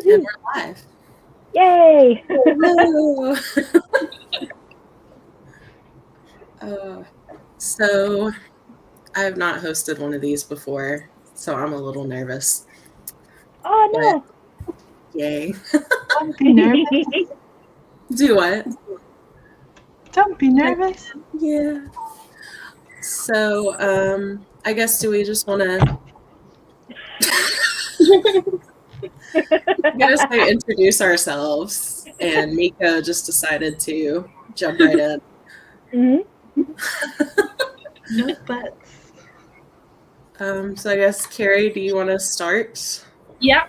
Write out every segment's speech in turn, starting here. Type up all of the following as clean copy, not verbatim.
And we're live. Yay! Hello. So I have not hosted one of these before, so I'm a little nervous. Oh no! But, yay. Don't be nervous. Do what? Don't be nervous. Yeah. So, I guess do we just want to introduce ourselves? And Miko just decided to jump right in. Mm-hmm. No buts. So I guess Carrie, do you want to start? Yeah.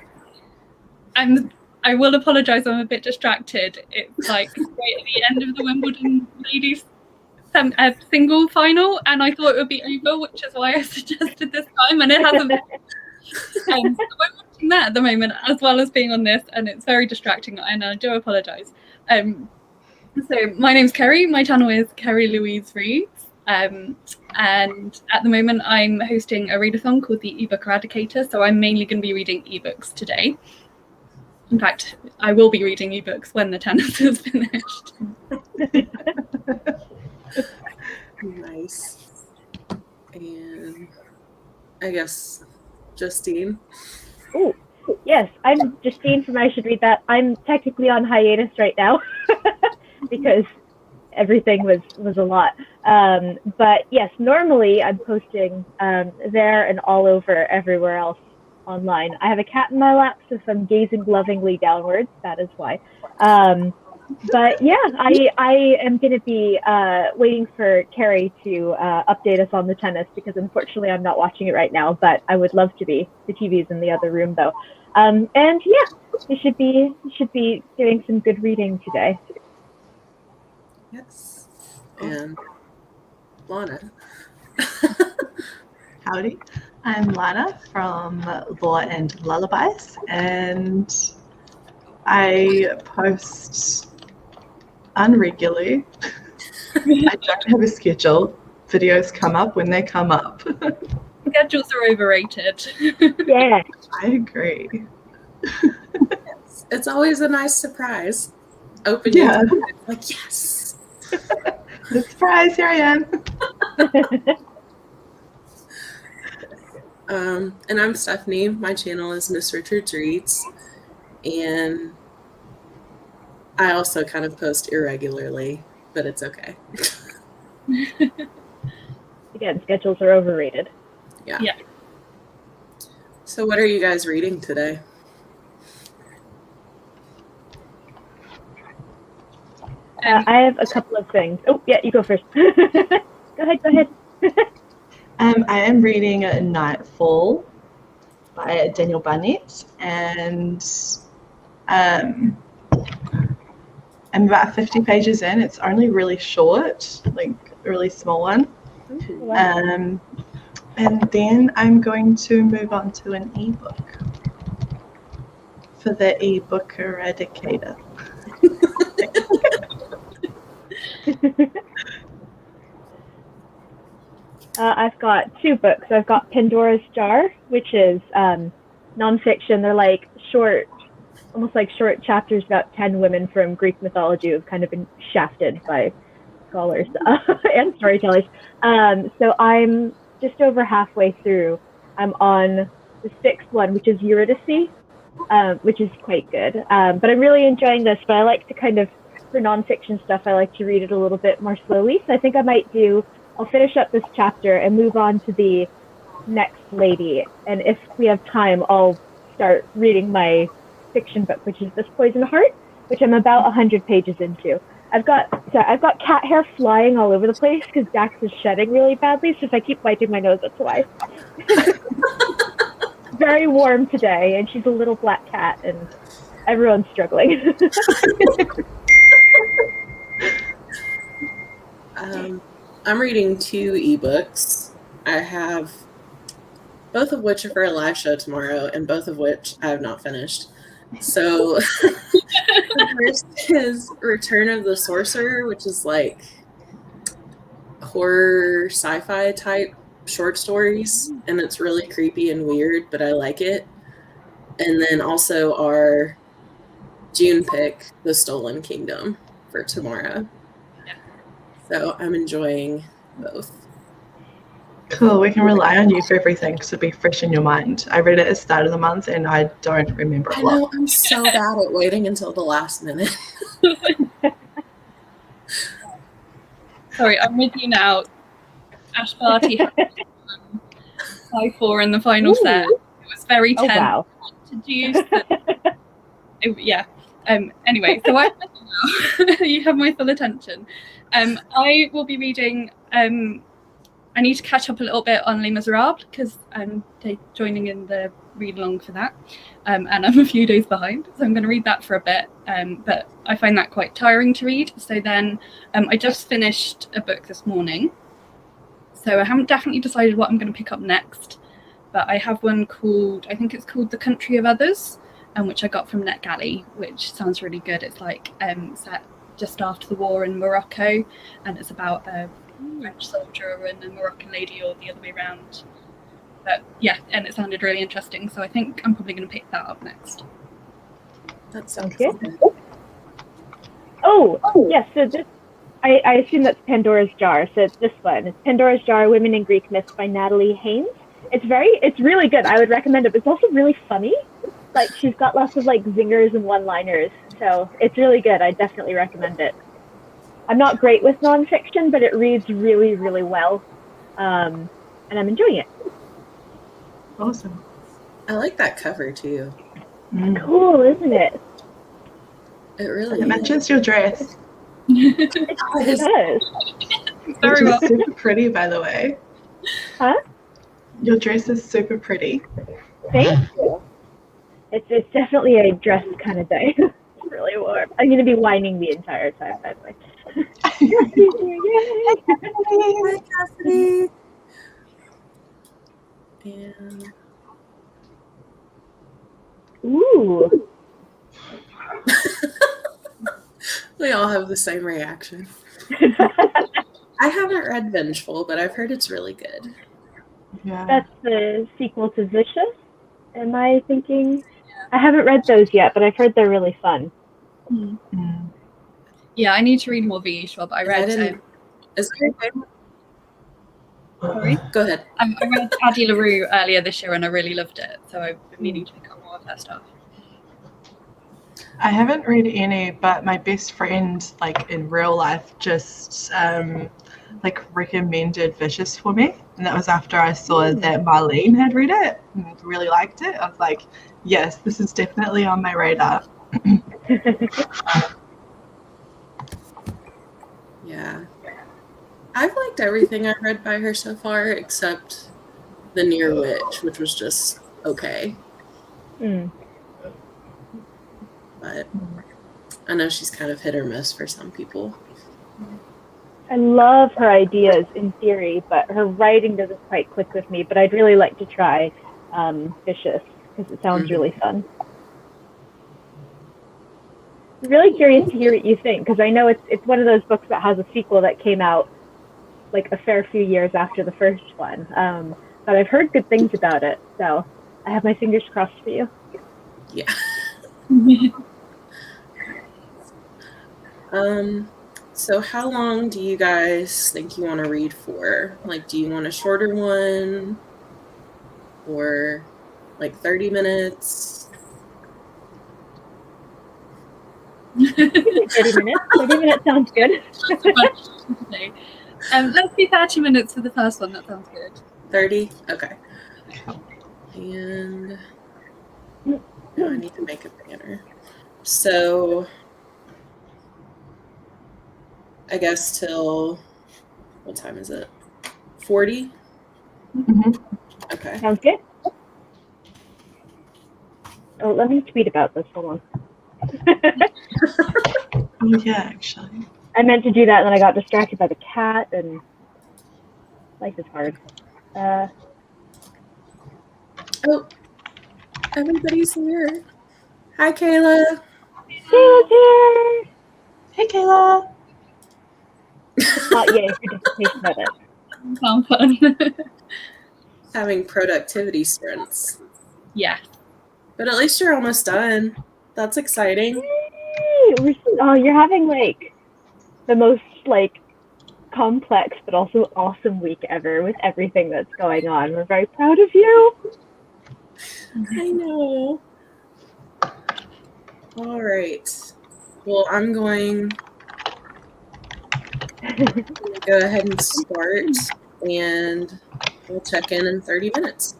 I will apologise, I'm a bit distracted. It's like right at the end of the Wimbledon ladies single final, and I thought it would be over, which is why I suggested this time, and it hasn't. So I'm watching that at the moment, as well as being on this, and it's very distracting, and I do apologise. So my name's Kerry. My channel is Kerry Louise Reads, and at the moment I'm hosting a readathon called the eBook Eradicator. So I'm mainly going to be reading ebooks today. In fact, I will be reading ebooks when the tennis is finished. Nice. And I guess Justine. Oh, yes, I'm Justine from I Should Read That. I'm technically on hiatus right now because everything was a lot. But yes, normally I'm posting there and all over everywhere else online. I have a cat in my lap, so if I'm gazing lovingly downwards, that is why. But yeah, I am going to be waiting for Carrie to update us on the tennis, because unfortunately I'm not watching it right now, but I would love to be. The TV's in the other room though. And yeah, we should be doing some good reading today. Yes. And Lana. Howdy. I'm Lana from Law and Lullabies, and I post unregularly. I don't have a schedule. Videos come up when they come up. Schedules are overrated. Yeah. I agree. It's always a nice surprise. Open Yeah. YouTube, like, yes. Surprise, here I am. And I'm Stephanie. My channel is Miss Richards Reads, and I also kind of post irregularly, but it's okay. Again, schedules are overrated. Yeah. Yeah. So what are you guys reading today? I have a couple of things. Oh, yeah, you go first. Go ahead. I am reading Nightfall by Daniel Barnett, and I'm about 50 pages in. It's only really short, like a really small one. Wow. And then I'm going to move on to an ebook for the eBook Eradicator. I've got two books. I've got Pandora's Jar, which is nonfiction. They're like short, almost like short chapters about 10 women from Greek mythology who've kind of been shafted by scholars and storytellers. So I'm just over halfway through. I'm on the sixth one, which is Eurydice, which is quite good. But I'm really enjoying this, but I like to kind of, for nonfiction stuff, I like to read it a little bit more slowly. So I think I'll finish up this chapter and move on to the next lady. And if we have time, I'll start reading my fiction book, which is This Poison Heart, which I'm about 100 pages into. I've got cat hair flying all over the place because Dax is shedding really badly. So if I keep wiping my nose, that's why. Very warm today, and she's a little black cat, and everyone's struggling. I'm reading two ebooks. I have both of which are for a live show tomorrow, and both of which I have not finished. So the first is Return of the Sorcerer, which is like horror sci-fi type short stories, and it's really creepy and weird, but I like it. And then also our June pick, The Stolen Kingdom, for tomorrow. Yeah. So I'm enjoying both. Cool. We can rely on you for everything because it'll be fresh in your mind. I read it at the start of the month and I don't remember a I lot. know, I'm so bad at waiting until the last minute. Sorry, I'm with you now. Ash Barty had 5-4 in the final set. It was very tense. Wow. Introduced. Yeah. Anyway, so I'm with you now. You have my full attention. I will be reading. I need to catch up a little bit on Les Miserables because I'm joining in the read along for that, and I'm a few days behind, so I'm going to read that for a bit. But I find that quite tiring to read. So then, I just finished a book this morning, so I haven't definitely decided what I'm going to pick up next. But I have one called, I think it's called The Country of Others, which I got from NetGalley, which sounds really good. It's like set just after the war in Morocco, and it's about a French soldier and a Moroccan lady, or the other way around. But yeah, and it sounded really interesting, so I think I'm probably going to pick that up next. That Sounds sounds good. good. Oh, yes. So this, I assume that's Pandora's Jar. So it's this one. It's Pandora's Jar: Women in Greek Myths by Natalie Haynes. It's really good. I would recommend it. But it's also really funny. Like, she's got lots of like zingers and one-liners. So it's really good. I definitely recommend it. I'm not great with nonfiction, but it reads really, really well. And I'm enjoying it. Awesome. I like that cover too. Cool, isn't it? It really It is. matches your dress. It does. Very Which well. is super pretty, by the way. Huh? Your dress is super pretty. Thank you. It's definitely a dress kind of day. It's really warm. I'm going to be whining the entire time, by the way. Yay! Hi, Cassidy. And Ooh. we all have the same reaction. I haven't read Vengeful, but I've heard it's really good. Yeah. That's the sequel to Vicious, am I thinking? I haven't read those yet, but I've heard they're really fun. Mm. Yeah, I need to read more V. Schwab. I read. Is there a name? Sorry? Go ahead. I read Addie LaRue earlier this year, and I really loved it. So I've been meaning to pick up more of her stuff. I haven't read any, but my best friend, like in real life, just like recommended Vicious for me, and that was after I saw that Marlene had read it and really liked it. I was like, yes, this is definitely on my radar. Yeah. I've liked everything I've read by her so far, except The Near Witch, which was just okay. But I know she's kind of hit or miss for some people. I love her ideas in theory, but her writing doesn't quite click with me. But I'd really like to try Vicious because it sounds really fun. I'm really curious to hear what you think, because I know it's one of those books that has a sequel that came out like a fair few years after the first one. But I've heard good things about it, so I have my fingers crossed for you. Yeah. So how long do you guys think you want to read for? Like, do you want a shorter one? Or like 30 minutes? 30 minutes? 30 minutes sounds good. Let's do 30 minutes for the first one. That sounds good. 30? Okay. And now I need to make a banner. So I guess till, what time is it? 40? Okay. Sounds good. Oh, let me tweet about this. Hold on. Oh yeah, actually. I meant to do that, and then I got distracted by the cat, and life is hard. Oh, everybody's here. Hi, Kayla. Kayla's here! Hey, Kayla. Not yay for dissertation of it. Sounds fun. Having productivity sprints. Yeah. But at least you're almost done. That's exciting. Oh, you're having like the most like complex but also awesome week ever with everything that's going on. We're very proud of you. I know. All right. Well, I'm going to go ahead and start, and we'll check in 30 minutes.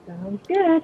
Sounds good.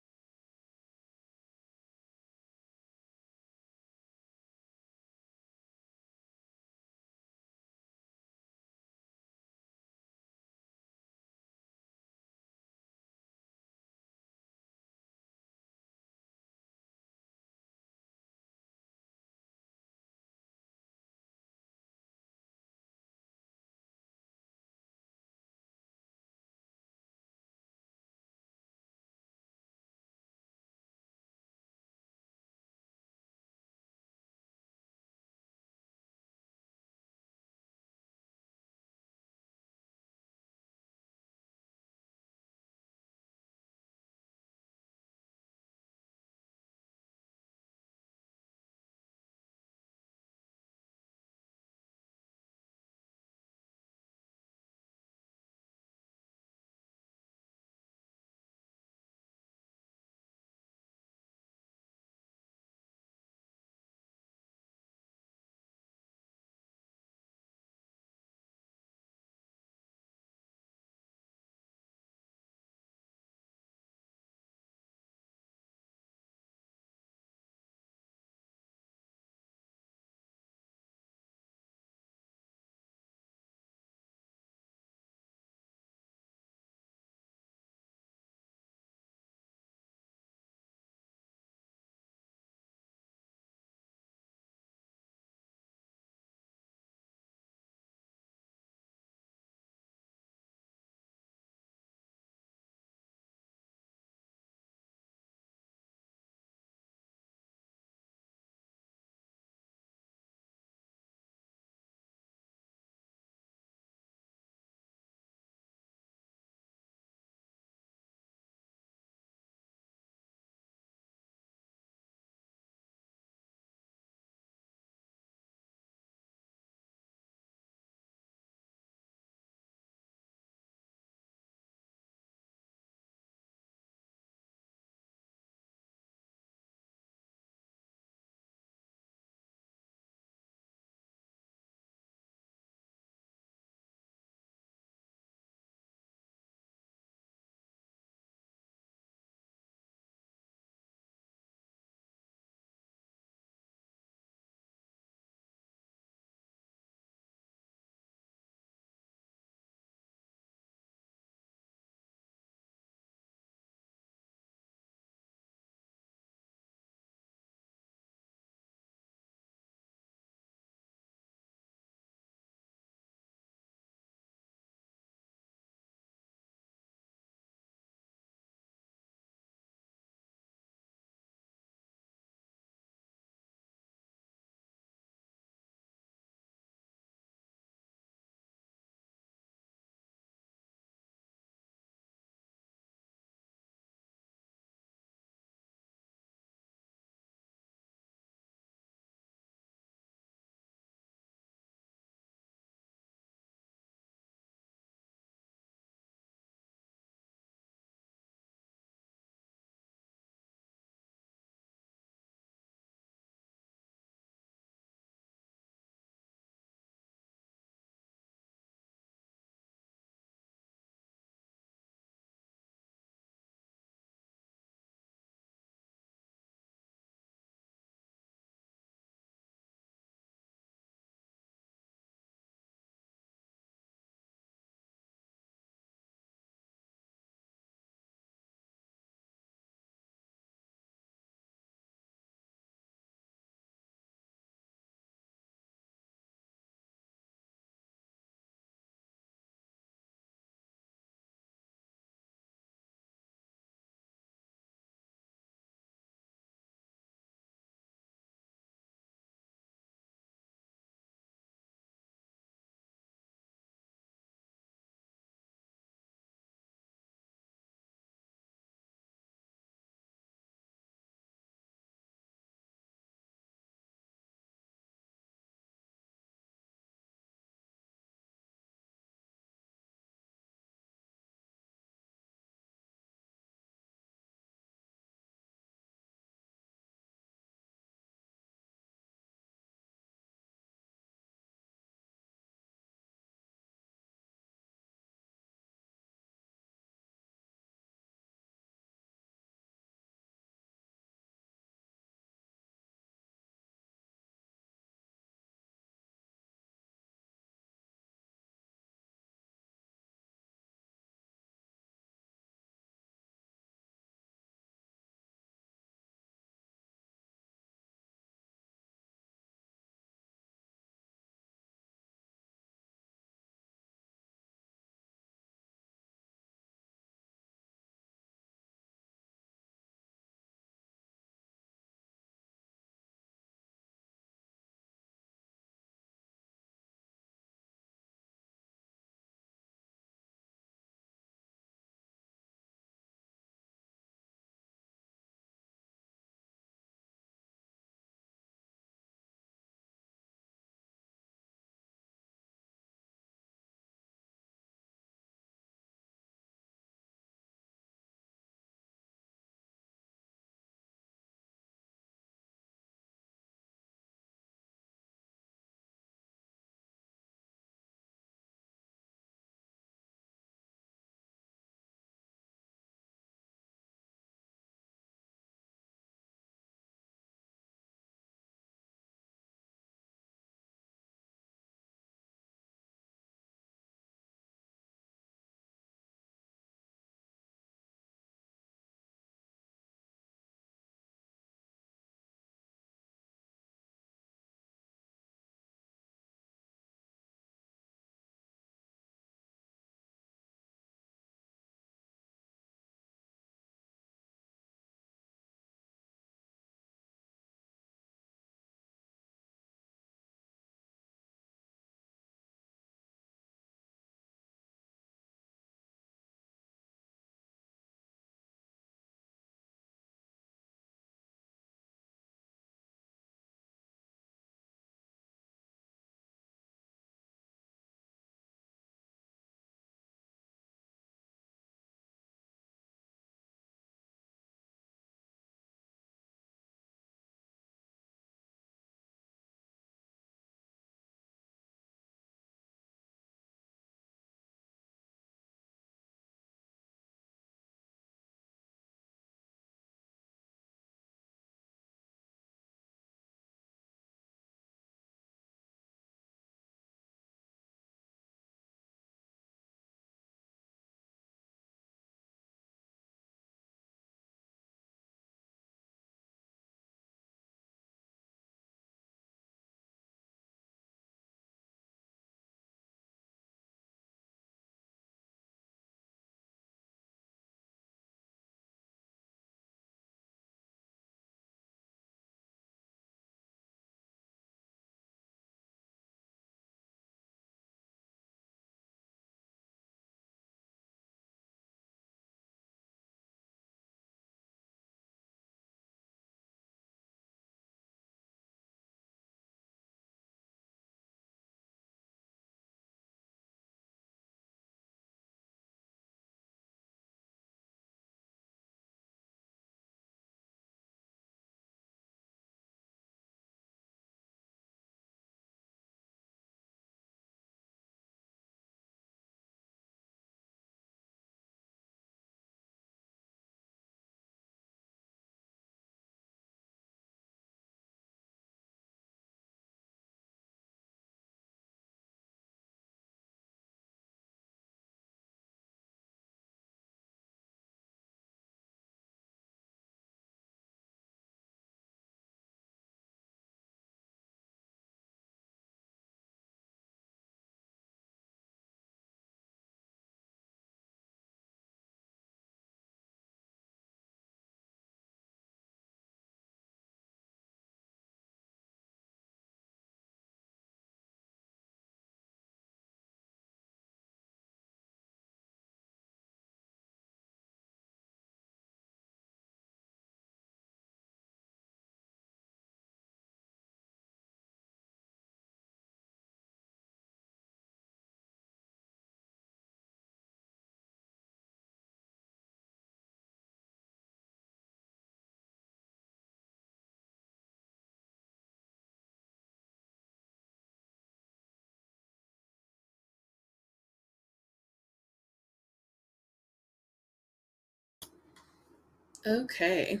Okay.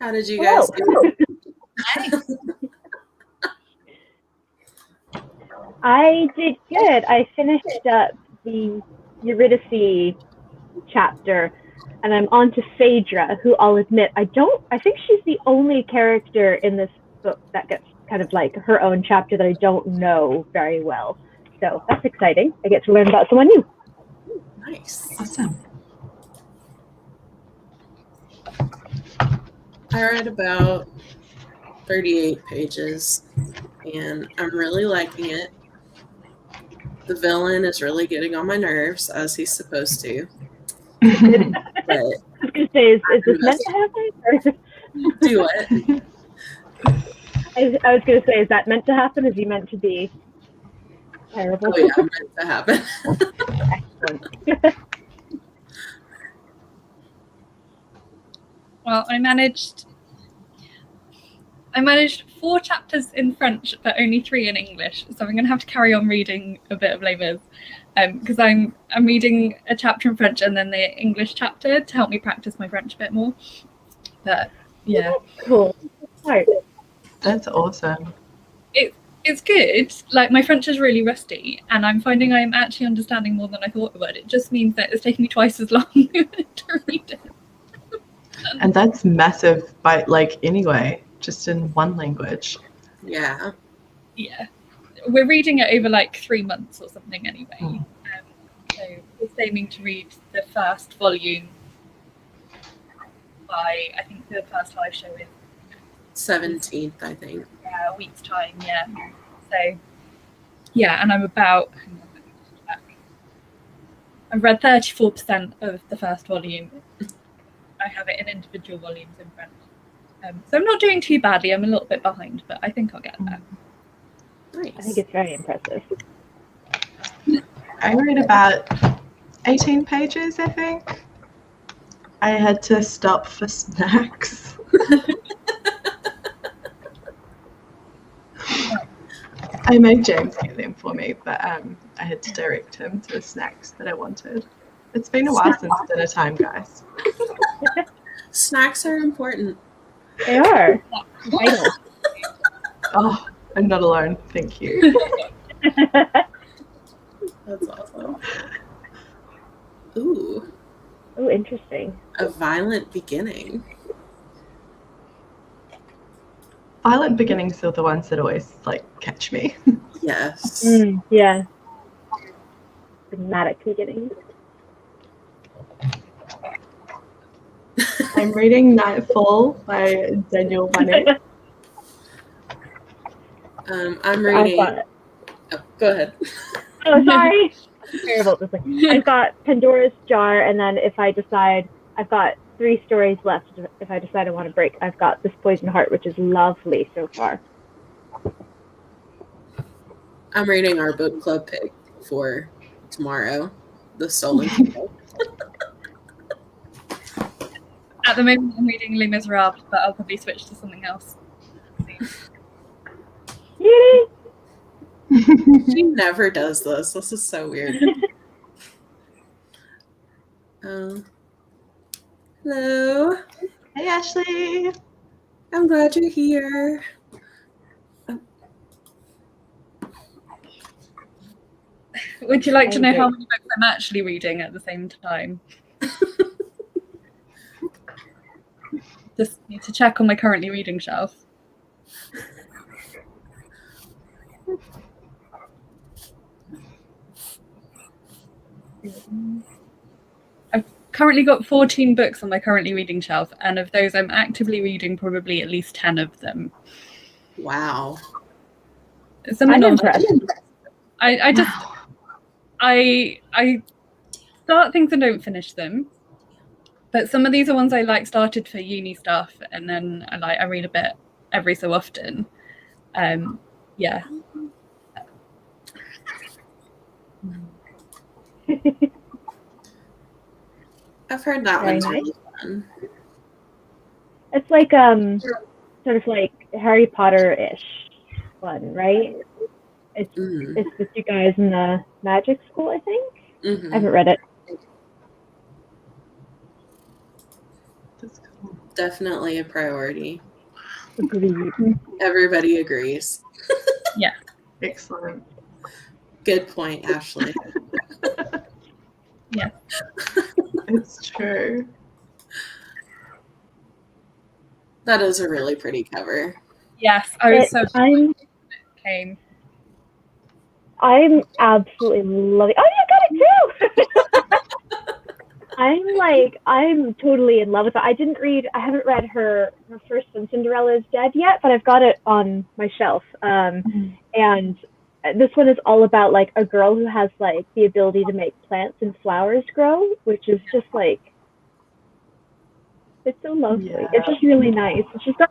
How did you guys do? I did good. I finished up the Eurydice chapter, and I'm on to Phaedra, who I'll admit I think she's the only character in this book that gets kind of like her own chapter that I don't know very well. So that's exciting. I get to learn about someone new. Nice. Awesome. I read about 38 pages, and I'm really liking it. The villain is really getting on my nerves, as he's supposed to. But I was going to say, is this meant to happen? do what? I was going to say, is that meant to happen? Is he meant to be terrible? Oh, yeah, meant to happen. Excellent. Well, I managed 4 chapters in French, but only 3 in English. So I'm going to have to carry on reading a bit of Les Mis, because I'm reading a chapter in French and then the English chapter to help me practice my French a bit more. But yeah, Cool. Right. That's awesome. it's good. Like, my French is really rusty, and I'm finding I'm actually understanding more than I thought I would. It just means that it's taking me twice as long to read it. And that's massive by anyway, just in one language. Yeah. Yeah, we're reading it over like 3 months or something anyway. So we're aiming to read the first volume by, I think the first live show is 17th, I think. a week's time. Yeah. So yeah, and I'm about. Hang on, let me just check. I've read 34% of the first volume. I have it in individual volumes in French. So I'm not doing too badly. I'm a little bit behind, but I think I'll get there. Nice. I think it's very impressive. I read about 18 pages, I think. I had to stop for snacks. I made James get them for me, but I had to direct him to the snacks that I wanted. It's been a while since dinner time, guys. Snacks are important. They are. Vital. Oh, I'm not alone. Thank you. That's awesome. Ooh, Oh, interesting. a violent beginning. Violent beginnings are the ones that always catch me. Yes. Yeah. Dramatic beginning. I'm reading Nightfall by Daniel Winnick. I'm reading. Oh, go ahead. Oh, sorry. Terrible. I've got Pandora's Jar, and then if I decide, I've got 3 stories left. If I decide I want to break, I've got This Poison Heart, which is lovely so far. I'm reading our book club pick for tomorrow, The Stolen People. At the moment, I'm reading Les Miserables, but I'll probably switch to something else. Yay! She never does this. This is so weird. Hello. Hey, Ashley. I'm glad you're here. Would you like to know how many books I'm actually reading at the same time? Just need to check on my currently reading shelf. I've currently got 14 books on my currently reading shelf, and of those I'm actively reading probably at least 10 of them. Wow. I'm impressed. I start things and don't finish them. But some of these are ones I started for uni stuff, and then I read a bit every so often. Yeah. I've heard that Very one's nice. really fun. It's like sort of like Harry Potter-ish one, right? It's the two guys in the magic school, I think. Mm-hmm. I haven't read it. That's cool. Definitely a priority. Agreed. Everybody agrees. Excellent. Good point, Ashley. Yeah. It's true. That is a really pretty cover. Yes, I was so happy when it came. I'm absolutely loving. Oh, you got it too. I'm totally in love with it. I haven't read her first one, Cinderella is Dead, yet, but I've got it on my shelf. And this one is all about like a girl who has like the ability to make plants and flowers grow, which is just like, it's so lovely. Yeah. It's just really nice. It's just got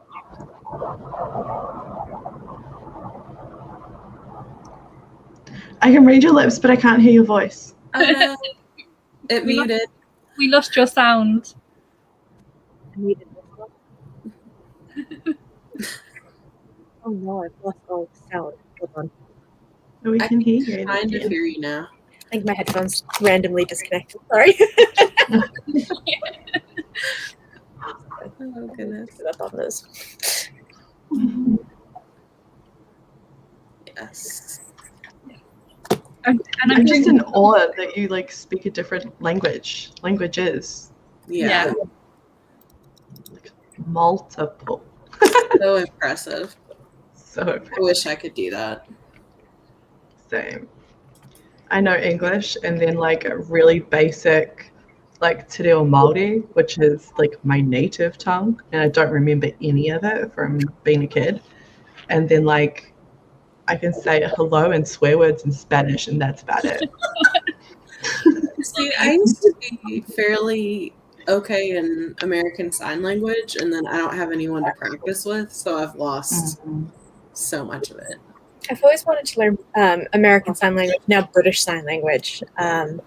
I can read your lips, but I can't hear your voice. Oh no, it We muted. We lost your sound. Needed this one. Oh no, I've lost all sound. Hold on. Oh, we I can hear you. Kind of hear you now. I think my headphones randomly disconnected. Sorry. Oh goodness. Put up on those. Yes. I'm I'm just doing- in awe that you like speak a different languages, Yeah. like multiple. So impressive. So I wish I could do that. same. I know English and then like a really basic like Te Reo Māori, which is like my native tongue, and I don't remember any of it from being a kid. And then like I can say hello and swear words in Spanish, and that's about it. See, I used to be fairly okay in American Sign Language, and then I don't have anyone to practice with, so I've lost so much of it. I've always wanted to learn American Sign Language, now British Sign Language, but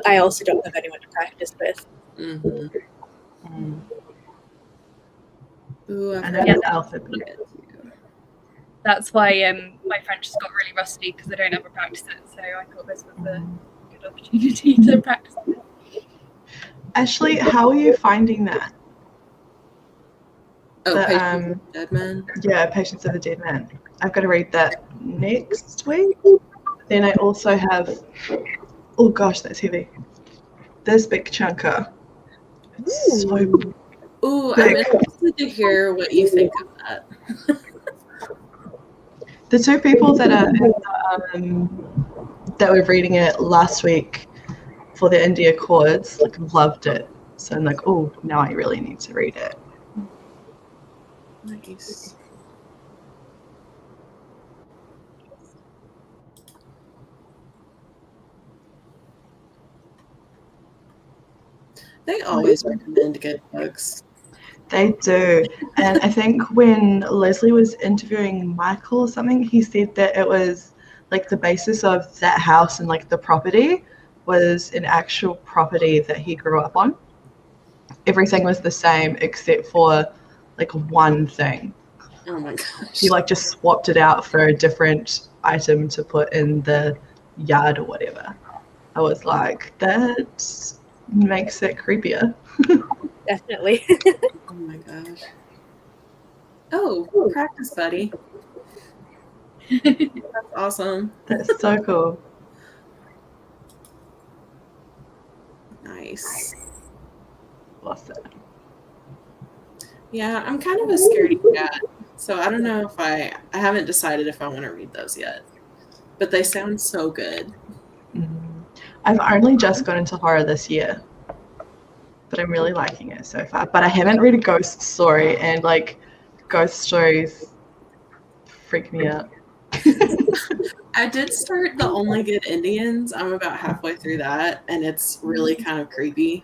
I also don't have anyone to practice with. Mm-hmm. Ooh, I've And heard then of the alphabet. that too. That's why my French has got really rusty because I don't ever practice it. So I thought this was a good opportunity to practice it. Ashley, how are you finding that? Oh, The, Patience of the Dead Man. Yeah, Patience of the Dead Man. I've got to read that next week. Then I also have, oh gosh, that's heavy. This big chunker. It's so Ooh, I'm interested to hear what you think of that. the two people that are that were reading it last week for the India chords like loved it. So I'm like, oh, now I really need to read it. Nice. They always recommend good books. They do. And I think when Leslie was interviewing Michael or something, he said that it was like the basis of that house and like the property was an actual property that he grew up on. Everything was the same except for like one thing. Oh my gosh. He like just swapped it out for a different item to put in the yard or whatever. I was like, that makes it creepier. Definitely. Oh my gosh. Oh, practice buddy. That's awesome. That's so cool. Nice. Awesome. Yeah, I'm kind of a scaredy cat, so I don't know if I haven't decided if I want to read those yet. But they sound so good. I've only just got into horror this year, but I'm really liking it so far. But I haven't read a ghost story, and like ghost stories freak me out. I did start The Only Good Indians. I'm about halfway through that, and it's really kind of creepy.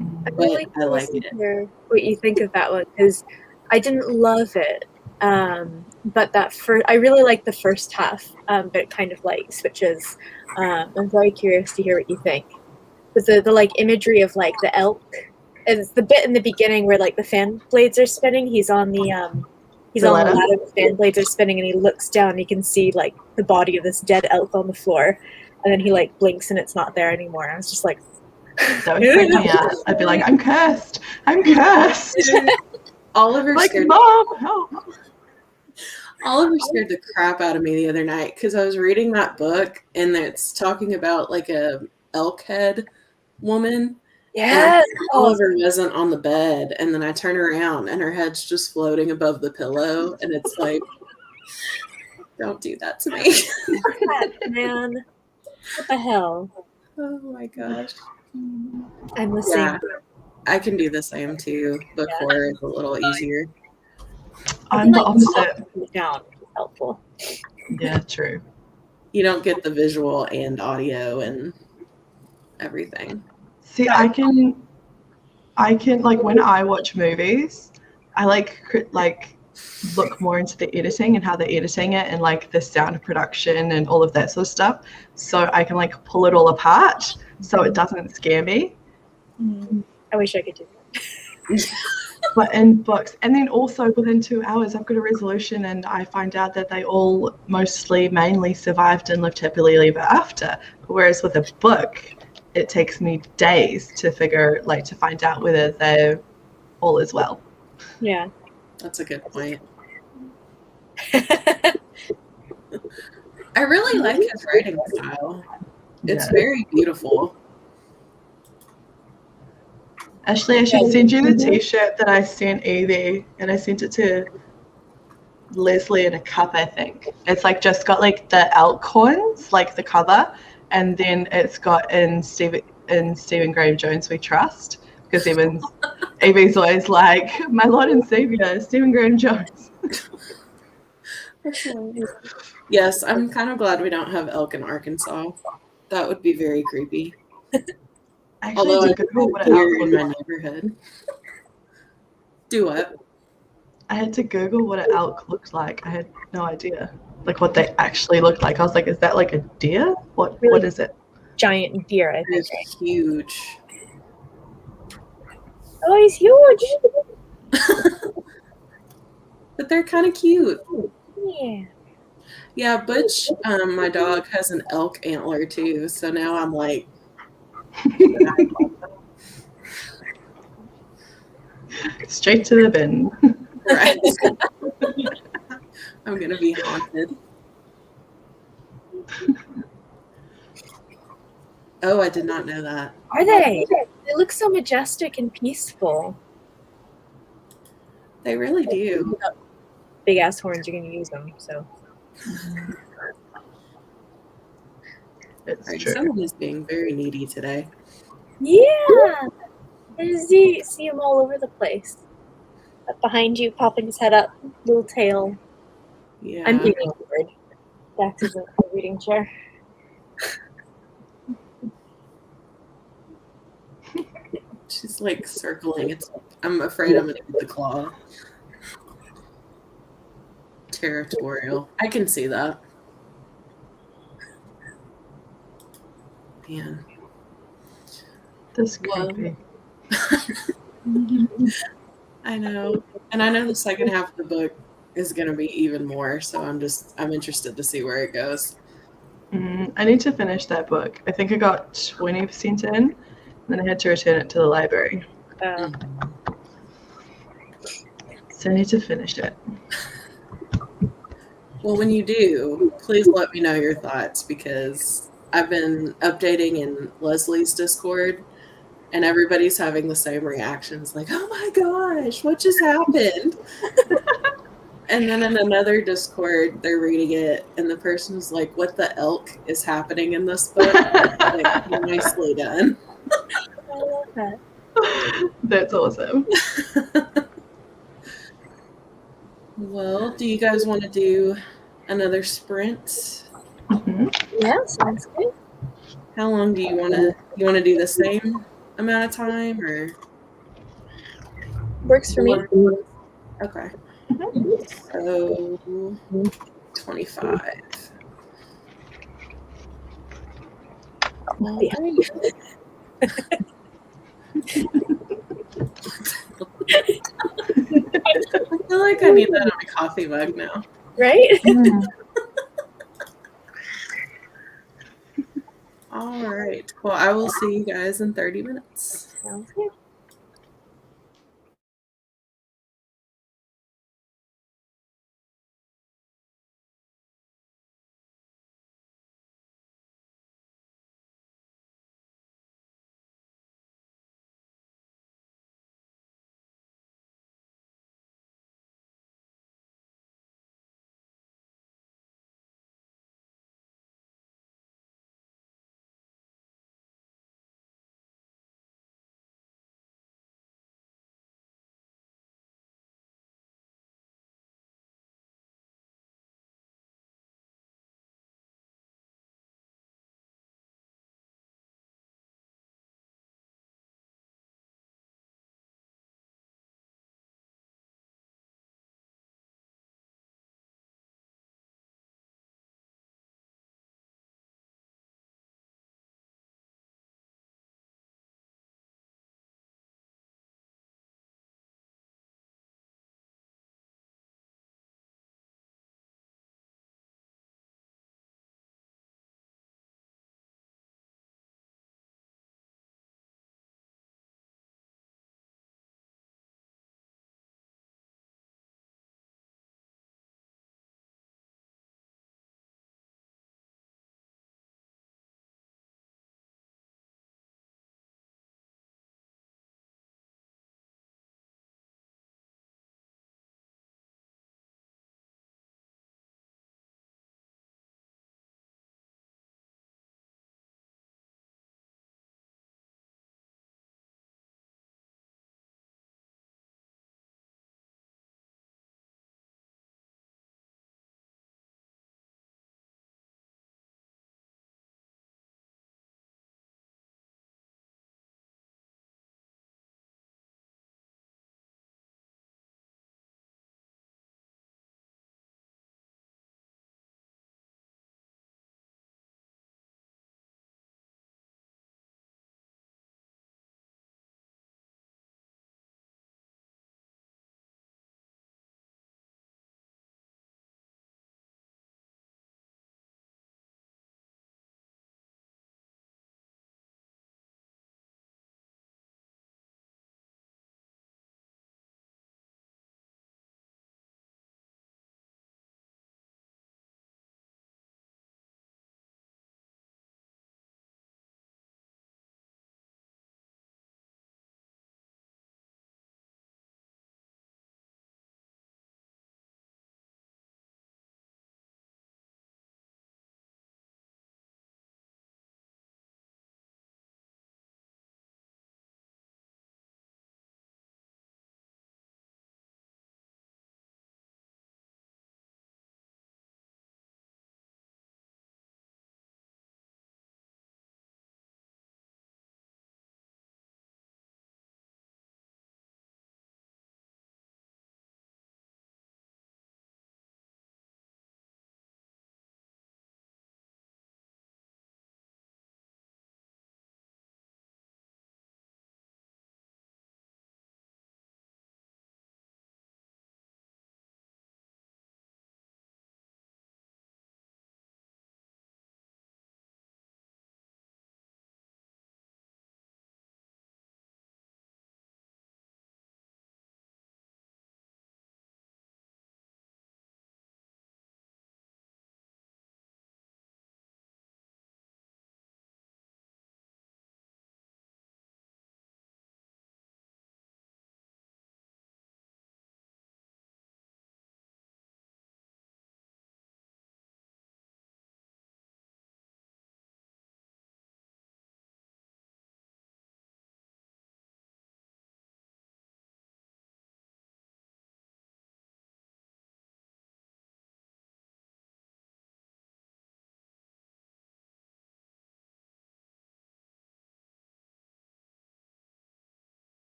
I'm But really I like curious it. to hear what you think of that one because I didn't love it, but I really like the first half, but it kind of like switches. I'm very curious to hear what you think. But the like imagery of like the elk, and it's the bit in the beginning where like the fan blades are spinning. He's on the He's The on the ladder? ladder, the fan blades are spinning, and he looks down. And he can see like the body of this dead elk on the floor, and then he like blinks, and it's not there anymore. I was just like, That would freak me out. I'd be like, I'm cursed. I'm cursed. Oliver Like, scared Mom, help. Oliver scared the crap out of me the other night because I was reading that book and it's talking about like a elk head woman. yes, Oliver wasn't on the bed, and then I turn around and her head's just floating above the pillow, and it's like, don't do that to me. man, what the hell? Oh my gosh. I'm the Yeah, same. I can do the same too. Book horror is a little easier. I'm the opposite. Down is helpful. Yeah, true. You don't get the visual and audio and everything. See, I can like when I watch movies, I like look more into the editing and how they're editing it and like the sound production and all of that sort of stuff. So I can like pull it all apart so it doesn't scare me. I wish I could do that. But in books, and then also within 2 hours, I've got a resolution and I find out that they all mainly survived and lived happily ever after. Whereas with a book, it takes me days to find out whether they're all as well. Yeah. That's a good point. I really like his writing style. It's very beautiful. Ashley, I should send you the t-shirt that I sent Evie, and I sent it to Leslie in a cup, I think. It's like just got like the elk horns, like the cover, and then it's got in Stephen Graham Jones We Trust, because Evie's always like, my Lord and Savior, Stephen Graham Jones. Yes, I'm kind of glad we don't have elk in Arkansas. That would be very creepy. Actually, Although I I had to Google what an here elk in looked my like. neighborhood. Do what? I had to Google what an elk looked like. I had no idea, like what they actually looked like. I was like, is that like a deer? What is it? Giant deer, I think. It's huge. Oh, he's huge. But they're kind of cute. Yeah. Yeah, Butch, my dog, has an elk antler too. So now I'm like, Straight to the bin. right. I'm going to be haunted. Oh, I did not know that. Are they? They look so majestic and peaceful. They really do. Big ass horns, you're gonna use them. So. It's Right, true. someone is being very needy today. Yeah. There's see him all over the place. Up behind you, popping his head up, little tail. Yeah. I'm being bored. Dax is in the reading chair. She's like circling. I'm afraid I'm going to get the claw. Territorial. I can see that. Man. This Well, creepy. I know. And I know the second half of the book is going to be even more, so I'm interested to see where it goes. I need to finish that book. I think I got 20% in, and then I had to return it to the library. So I need to finish it. Well, when you do, please let me know your thoughts, because I've been updating in Leslie's Discord, and everybody's having the same reactions, like, oh my gosh, what just happened? And then in another Discord, they're reading it, and the person was like, what the elk is happening in this book? Like, nicely done. I love that. That's awesome. Well, do you guys want to do another sprint? Yeah, sounds good. How long do you want to do the same amount of time, or? Works for me. Okay. So 25. I feel like I need that on a coffee mug now. Right? Mm. All right. Well, I will see you guys in 30 minutes. Sounds good.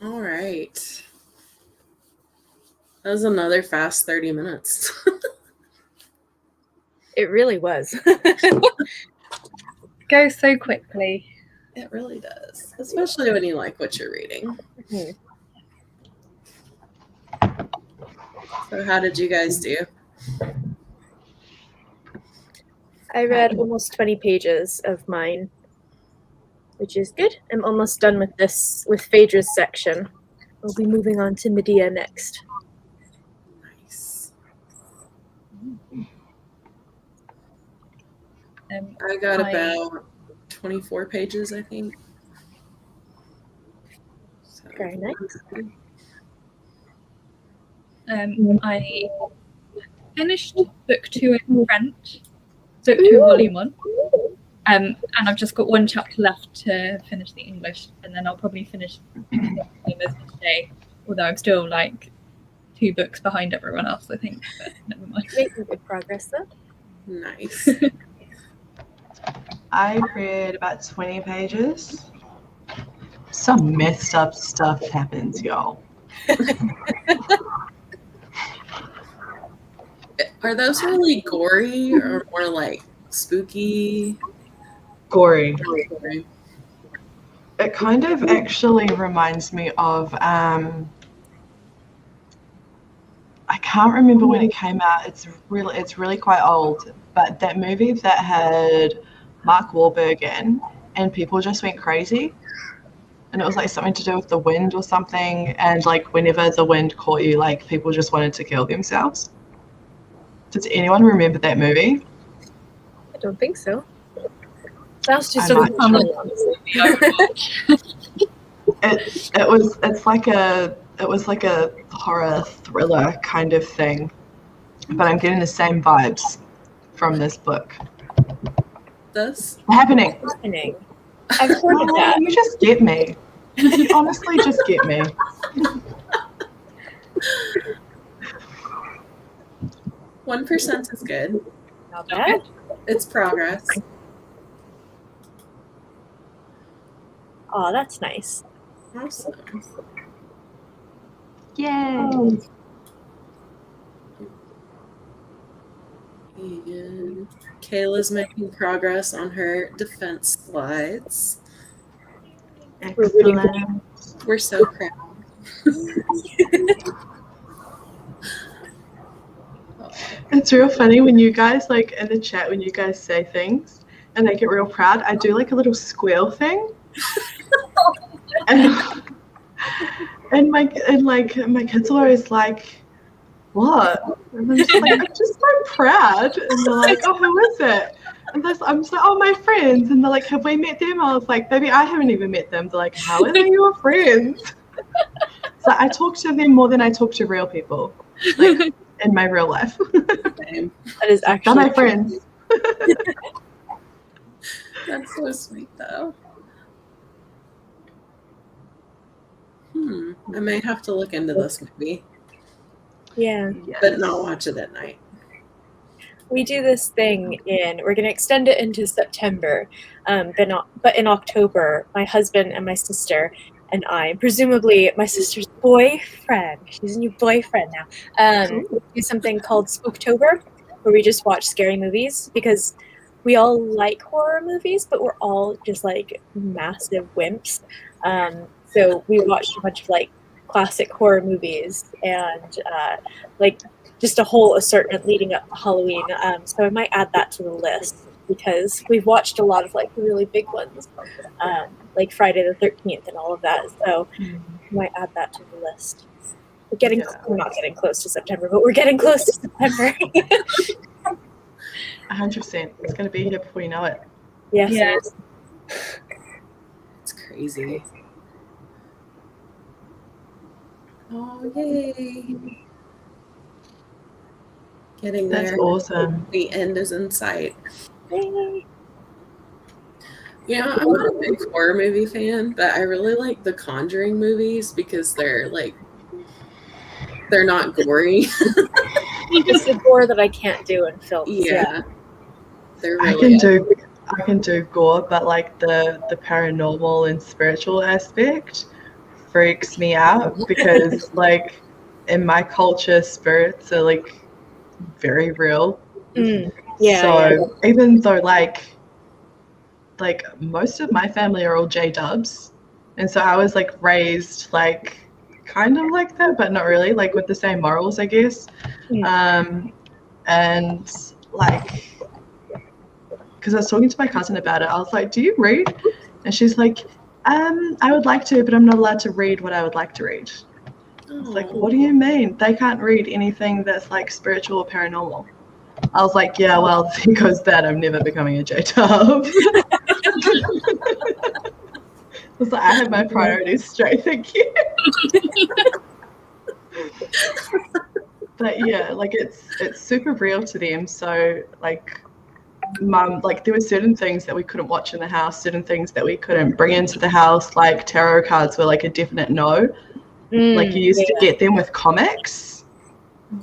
All right. That was another fast 30 minutes. It really was. Goes so quickly. It really does, especially when you like what you're reading. Mhm. So how did you guys do? I read almost 20 pages of mine, which is good. I'm almost done with Phaedra's section. We'll be moving on to Medea next. Nice. I got about 24 pages, I think. So, Very nice. I finished book 2 in French, book 2 volume 1. And I've just got one chapter left to finish the English, and then I'll probably finish the same as today. Although I'm still like 2 books behind everyone else, I think. But never mind. Making good progress though. nice. I read about 20 pages. Some messed up stuff happens, y'all. Are those really gory or more like spooky? Gory. Gory. It kind of actually reminds me of I can't remember when it came out. It's really quite old, but that movie that had Mark Wahlberg in, and people just went crazy. And it was like something to do with the wind or something, and like whenever the wind caught you, like people just wanted to kill themselves. Does anyone remember that movie? I don't think so. Sounds just I doesn't might sound try. like honestly. It was like a horror thriller kind of thing, but I'm getting the same vibes from this book. This? Happening. I've heard of that. You just get me. You honestly just get me. 1% is good. Not bad. It's progress. Oh, that's nice. Awesome. Yay. And Kayla's making progress on her defense slides. Excellent. We're so proud. It's real funny when you guys, like, in the chat, when you guys say things and they get real proud, I do like a little squeal thing. and my kids are always like, what? And I'm just like, I'm just so proud. And they're like, oh, who is it? And I'm just like, oh, my friends. And they're like, have we met them? I was like, baby, I haven't even met them. They're like, how are they your friends? So I talk to them more than I talk to real people, like, in my real life. Same. That is actually They're my friends. That's so sweet, though. I may have to look into this movie, Yeah. but not watch it at night. We do this thing we're going to extend it into September, but in October, my husband and my sister and I, presumably my sister's boyfriend, she's a new boyfriend now, we do something called Spooktober, where we just watch scary movies, because we all like horror movies, but we're all just like massive wimps. So we watched a bunch of like classic horror movies and like just a whole assortment leading up to Halloween. So I might add that to the list, because we've watched a lot of like the really big ones, like Friday the 13th and all of that. So I might add that to the list. We're not getting close to September, but we're getting close to September. 100%. It's going to be here before you know it. Yes. Yeah. It is. It's crazy. Oh, yay. Getting there. That's awesome. The end is in sight. Yay. You know, I'm not a big horror movie fan, but I really like the Conjuring movies because they're not gory. Just the gore that I can't do in films. Yeah. They're I really can do gore, but like the paranormal and spiritual aspect, freaks me out because, like, in my culture, spirits are like very real. Yeah, So even though like most of my family are all J-dubs, and so I was like raised like kind of like that, but not really, like with the same morals, I guess. And like, because I was talking to my cousin about it, I was like, "Do you read?" And she's like, "I would like to, but I'm not allowed to read what I would like to read." I was like, "What do you mean? They can't read anything that's like spiritual or paranormal?" I was like, "Yeah, well, because that I'm never becoming a J-dub." I was like, I have my priorities straight, thank you. But yeah, like it's super real to them. So like Mum, like there were certain things that we couldn't watch in the house, certain things that we couldn't bring into the house, like tarot cards were like a definite no. Like you used to get them with comics,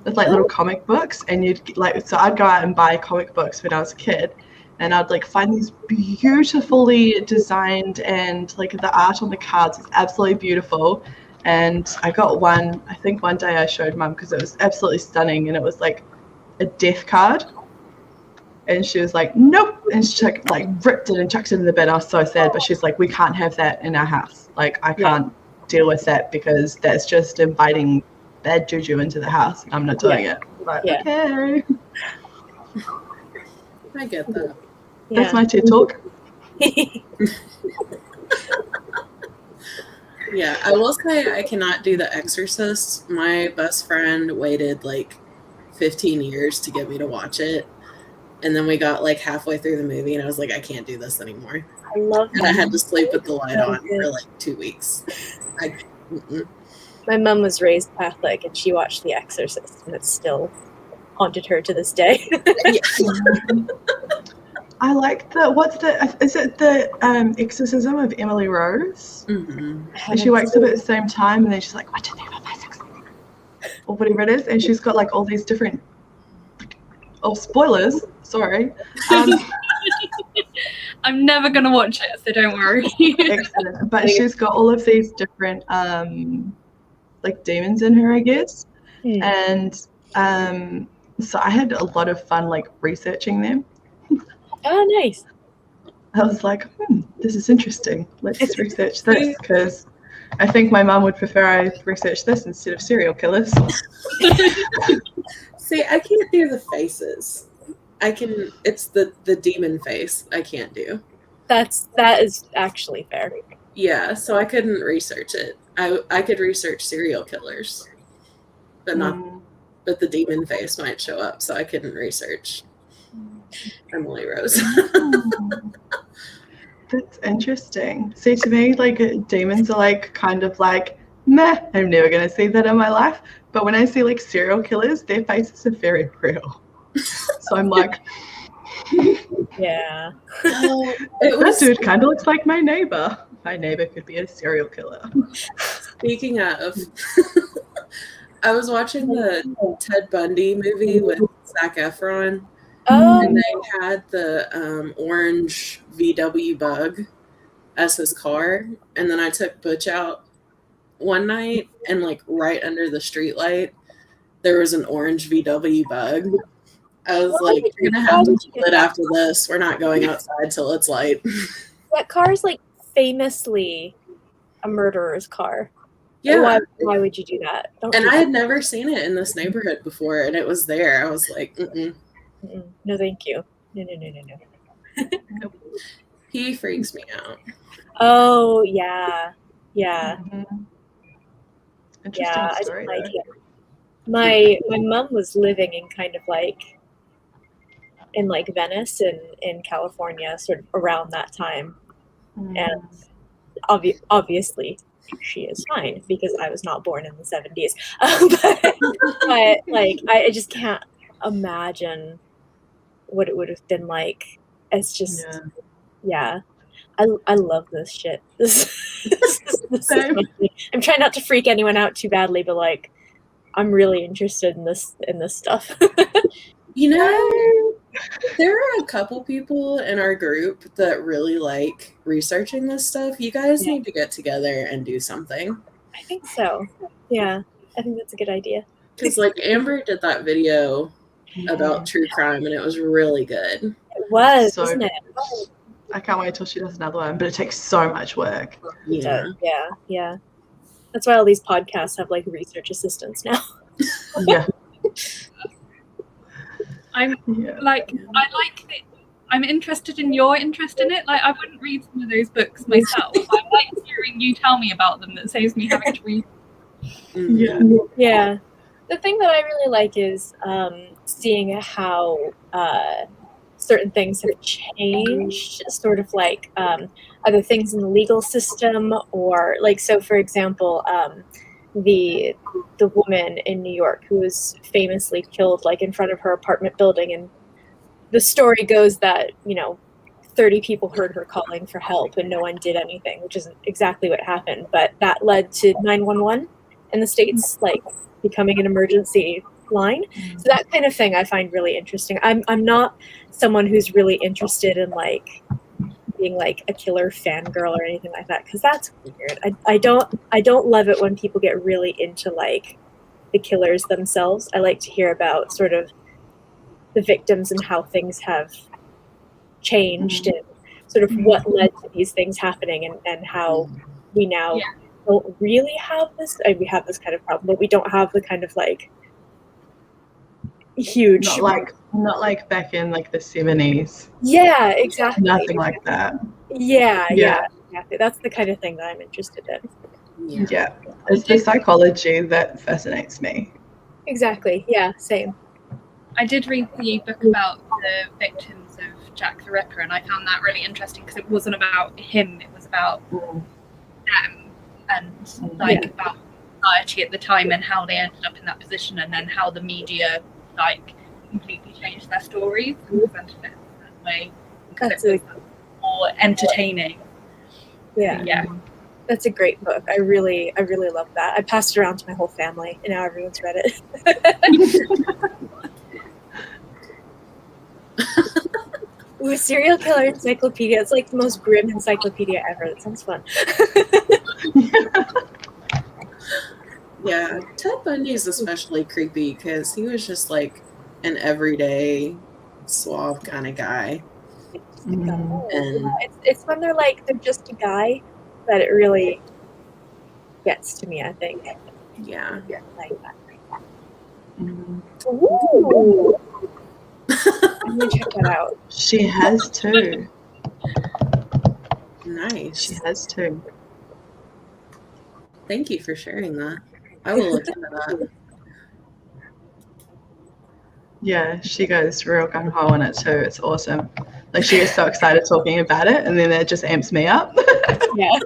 with like little comic books, and you'd like, so I'd go out and buy comic books when I was a kid, and I'd like find these beautifully designed, and like the art on the cards is absolutely beautiful. And I got one, I think one day I showed Mum because it was absolutely stunning, and it was like a death card. And she was like, "Nope," and she like ripped it and chucked it in the bin. I was so sad, but she's like, "We can't have that in our house. Like I can't deal with that because that's just inviting bad juju into the house. I'm not doing it." Like, okay. I get that. That's my TED talk. Yeah, I will say I cannot do The Exorcist. My best friend waited like 15 years to get me to watch it. And then we got like halfway through the movie and I was like, I can't do this anymore. I love And I had to sleep with the light So on good. for like 2 weeks. My mom was raised Catholic and she watched The Exorcist and it still haunted her to this day. I like is it the exorcism of Emily Rose? Mm-hmm. And she wakes up at the same time and then she's like, 1, 2, 3, 4, 5, 6, 7, or whatever it is, and she's got like all these different spoilers, sorry. I'm never gonna watch it, so don't worry. Excellent. But she's got all of these different like demons in her, I guess. And so I had a lot of fun like researching them. Oh, nice. I was like, this is interesting. Let's research this, because I think my mum would prefer I research this instead of serial killers. See, I can't do the faces. It's the demon face I can't do. That is actually fair. Yeah, so I couldn't research it. I could research serial killers, but but the demon face might show up, so I couldn't research Emily Rose. That's interesting. See, to me, like demons are like kind of like, meh, I'm never gonna see that in my life. But when I see like serial killers, their faces are very real. So I'm like, yeah. That dude kind of looks like my neighbor. My neighbor could be a serial killer. Speaking of, I was watching the Ted Bundy movie with Zac Efron. And they had the orange VW Bug as his car. And then I took Butch out one night, and like right under the streetlight, there was an orange VW Bug. I was like, you're going to have to pull it after this. We're not going outside till it's light. That car is like famously a murderer's car. Yeah. Why would you do that? I had never seen it in this neighborhood before, and it was there. I was like, no, thank you. No. He freaks me out. Oh, yeah. Interesting story. I didn't like him. My mom was living in kind of like in like Venice in California, sort of around that time, and obviously she is fine because I was not born in the 70s. But like I just can't imagine what it would have been like. It's just I love this shit. This is I'm trying not to freak anyone out too badly, but like I'm really interested in this stuff. You know, there are a couple people in our group that really like researching this stuff. You guys need to get together and do something. I think so. Yeah, I think that's a good idea. Because like Amber did that video about true crime, and it was really good. It was, So wasn't it? I can't wait till she does another one, but it takes so much work. Yeah. Yeah. That's why all these podcasts have like research assistants now. Yeah. I'm like, I like it. I'm interested in your interest in it. Like, I wouldn't read some of those books myself. I like hearing you tell me about them. That saves me having to read. Yeah. The thing that I really like is seeing how certain things have changed, sort of like other things in the legal system, or like, so for example, the woman in New York who was famously killed like in front of her apartment building, and the story goes that 30 people heard her calling for help and no one did anything, which isn't exactly what happened, but that led to 911 in the States like becoming an emergency line. So that kind of thing I find really interesting. I'm not someone who's really interested in like being like a killer fangirl or anything like that, because that's weird. I don't love it when people get really into like the killers themselves. I like to hear about sort of the victims and how things have changed and sort of what led to these things happening, and how we now don't really have this. We have this kind of problem, but we don't have the kind of like huge, not like back in like the 70s. Yeah, exactly. Nothing like that. Yeah, exactly. That's the kind of thing that I'm interested in. Yeah. It's the psychology that fascinates me. Exactly. Yeah, same. I did read the book about the victims of Jack the Ripper, and I found that really interesting because it wasn't about him, it was about them, and like about society at the time and how they ended up in that position, and then how the media like completely changed their stories and presented it in that way because it was more entertaining. Yeah. That's a great book. I really love that. I passed it around to my whole family, and now everyone's read it. Ooh, serial killer encyclopedia. It's like the most grim encyclopedia ever. That sounds fun. Yeah, Ted Bundy is especially creepy because he was just like an everyday suave kind of guy. And it's when they're just a guy that it really gets to me, I think. Yeah. Like that. Ooh. I'm gonna check that out. She has two. Nice. She has two. Thank you for sharing that. I will look into that. Yeah, she goes real gung ho on it too. It's awesome. Like she gets so excited talking about it, and then it just amps me up. Yeah.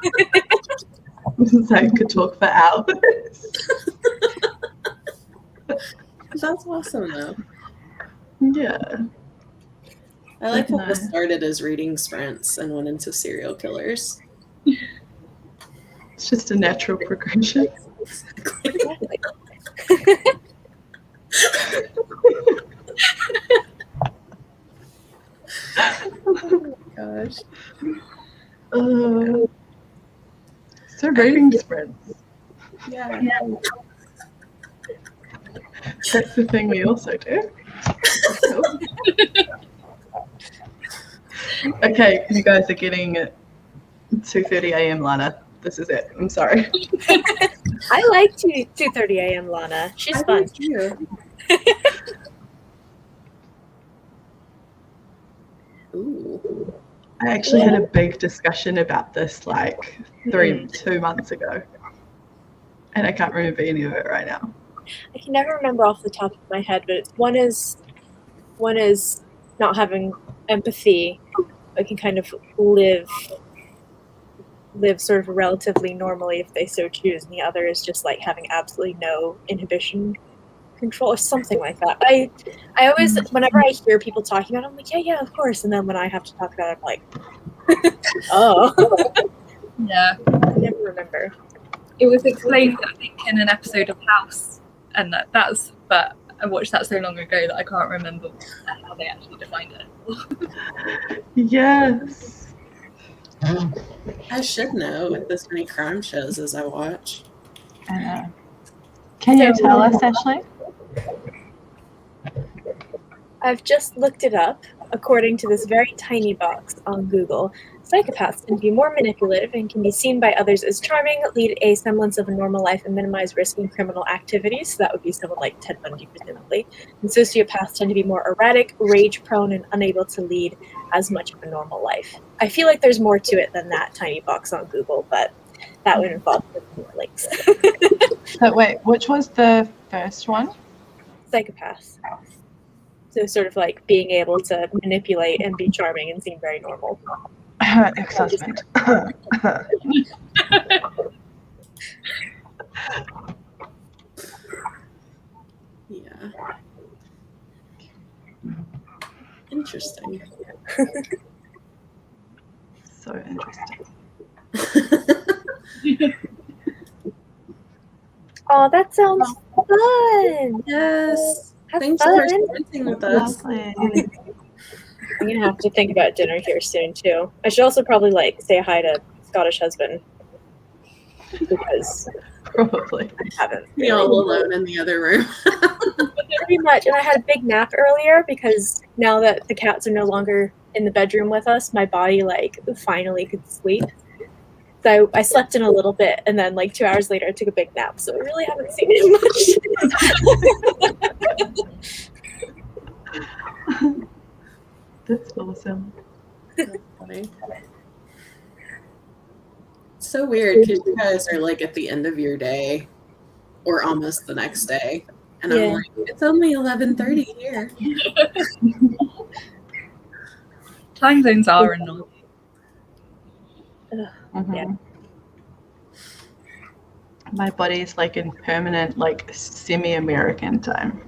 I could talk for hours. That's awesome though. Yeah. I like how this started as reading sprints and went into serial killers. It's just a natural progression. Exactly. Oh my gosh. So reading sprints. Yeah. That's the thing we also do. Okay, you guys are getting 2:30 a.m. Lana. This is it. I'm sorry. I like 2:30 a.m. Lana. She's fun. Ooh. I actually had a big discussion about this like 2 months ago, and I can't remember any of it right now. I can never remember off the top of my head, but one is not having empathy, but can kind of live sort of relatively normally if they so choose, and the other is just like having absolutely no inhibition control or something like that. I always, whenever I hear people talking about it, I'm like, yeah, of course, and then when I have to talk about it, I'm like, oh. Yeah. I never remember. It was explained, I think, in an episode of House, and but I watched that so long ago that I can't remember how they actually defined it. Yes. I should know with as many crime shows as I watch. I know. Can you So- tell us, Ashley? I've just looked it up. According to this very tiny box on Google, psychopaths can be more manipulative and can be seen by others as charming, lead a semblance of a normal life, and minimize risk in criminal activities. So that would be someone like Ted Bundy, presumably. And sociopaths tend to be more erratic, rage-prone, and unable to lead as much of a normal life. I feel like there's more to it than that tiny box on Google, but that would involve more links. But wait, which was the first one? Psychopaths. So sort of like being able to manipulate and be charming and seem very normal. Ex-husband. Yeah. Interesting. So interesting. Oh, that sounds fun. Yes. Have Thanks fun. for spending with us. Lovely. I'm gonna have to think about dinner here soon too. I should also probably like say hi to Scottish husband because Probably. I haven't We all alone in the other room. pretty much. And I had a big nap earlier because now that the cats are no longer in the bedroom with us, my body like finally could sleep. So I slept in a little bit, and then like 2 hours later, I took a big nap. So I really haven't seen him much. That's awesome. That's funny. It's so weird because you guys are like at the end of your day or almost the next day. And I'm Yeah. like, it's only 11:30 here. Time zones are annoying. Mhm. Yeah. My body's like in permanent, like semi-American time.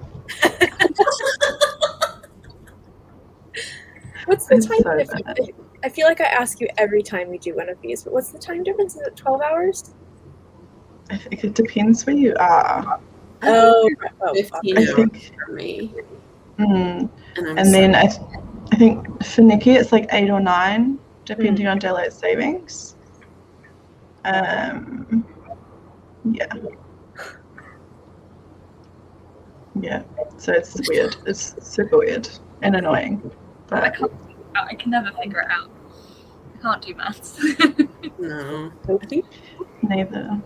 What's the It's time so difference? bad. I feel like I ask you every time we do one of these, but what's the time difference? Is it 12 hours? I think it depends where you are. I Oh, think oh, it's 15 I hours think- for me. Mm. And I'm And then sorry. I think for Nikki it's like 8 or 9, depending on daylight savings. Yeah. Yeah. So it's weird. It's super weird and annoying. I But can never figure it out. I can't do maths. No. I think neither.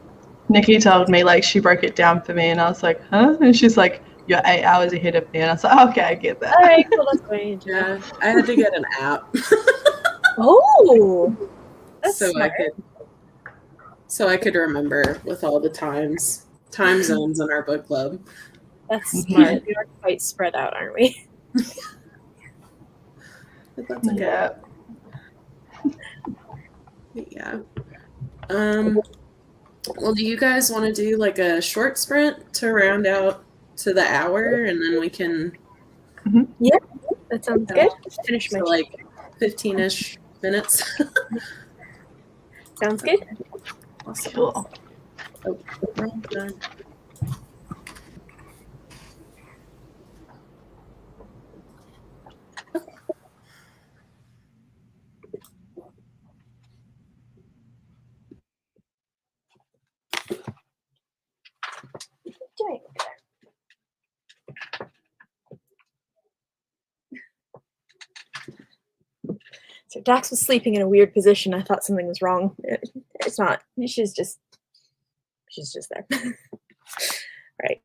Nikki told me, like, she broke it down for me, and I was like, huh? And she's like, you're 8 hours ahead of me. And I was like, oh, okay, I get that. All right, well, that's what I need to know. yeah, I had to get an app Oh, that's so smart. I could remember with all the time zones in our book club. That's Mhm. smart. We are quite spread out, aren't we? But that's okay. Yeah. But yeah. Well, do you guys want to do like a short sprint to round out to the hour, and then we can That sounds good. Finish my so like 15-ish minutes. Sounds good. Awesome. Cool. Oh, wrong time. Doing. So Dax was sleeping in a weird position. I thought something was wrong. It's not. She's just there. Right.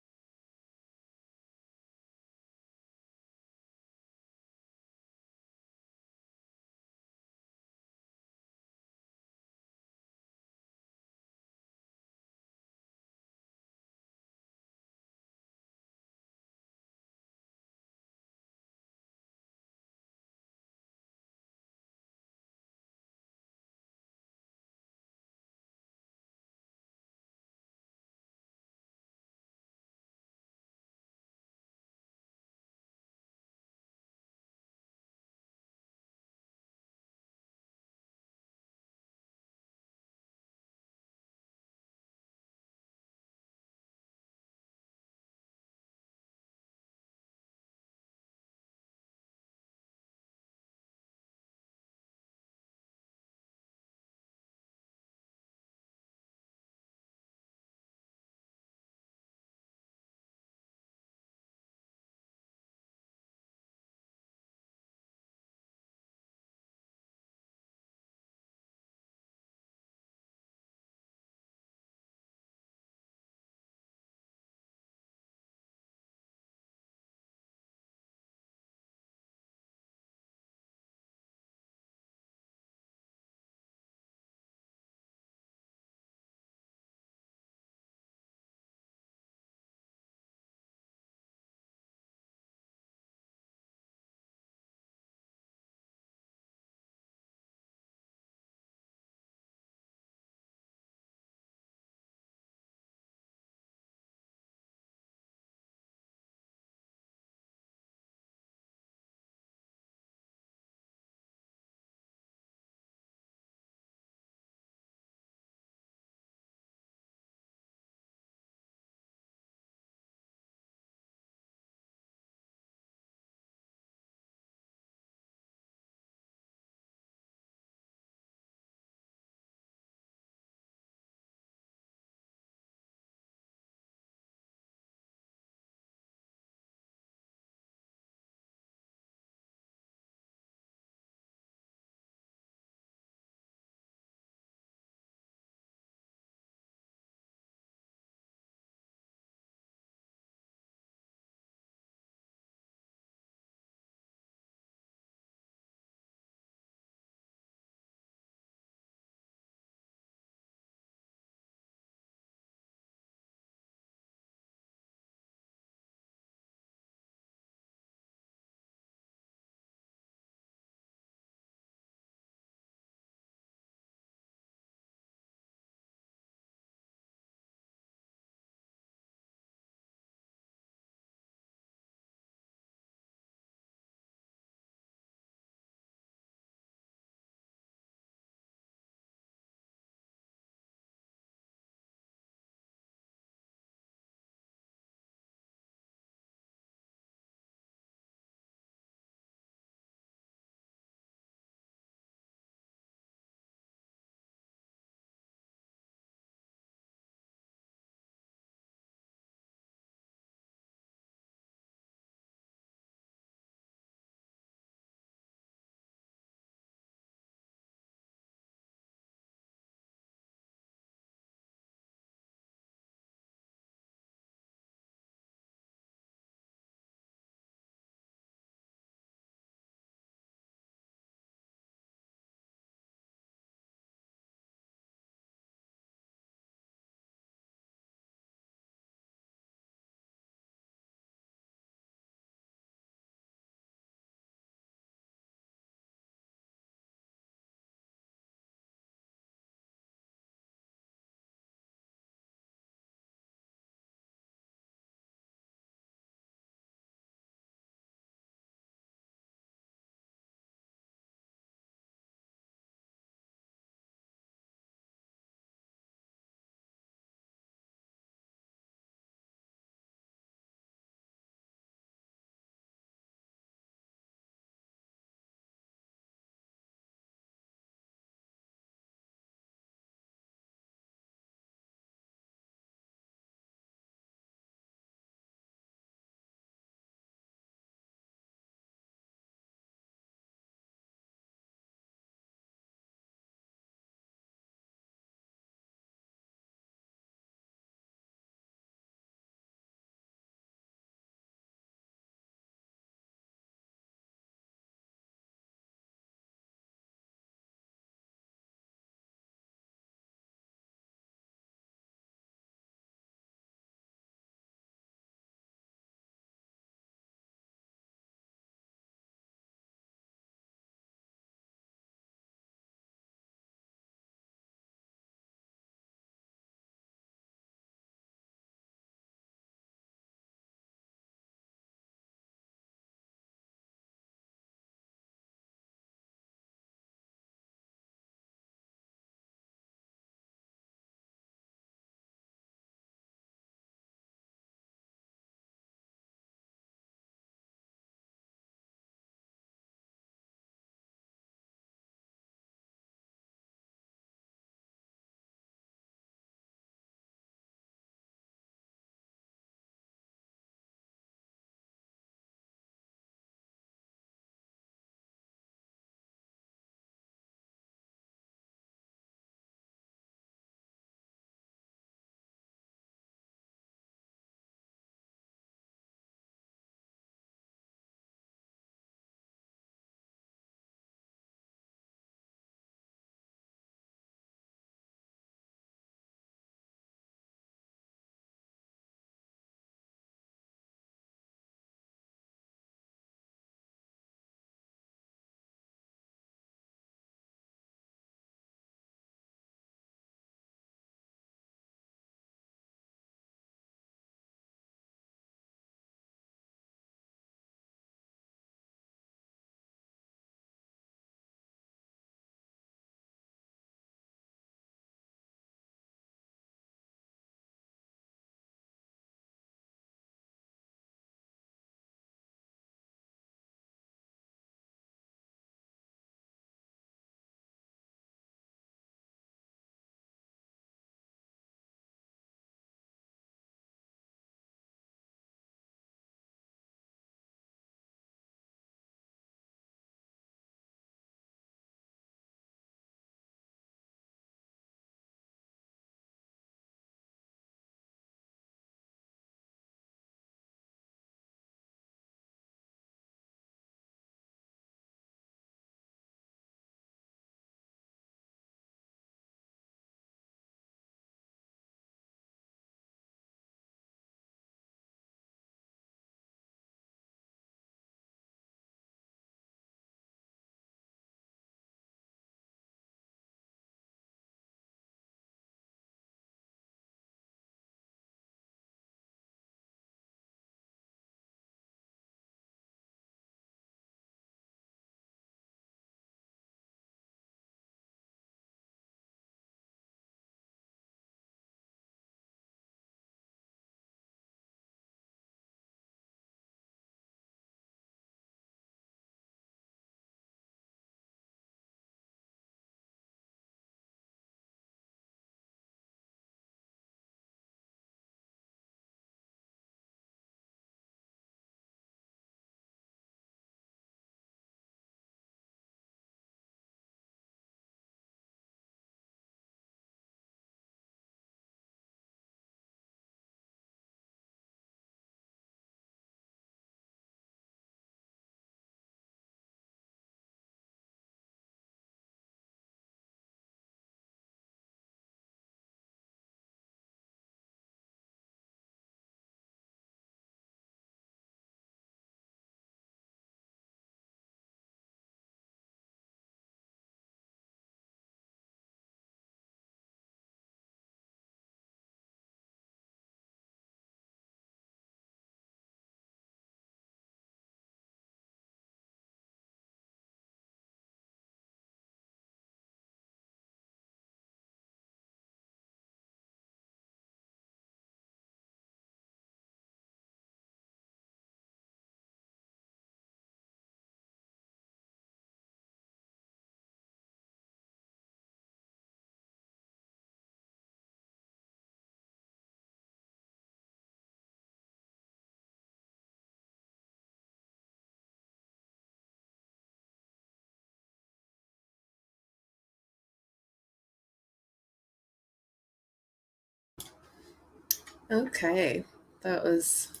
Okay, that was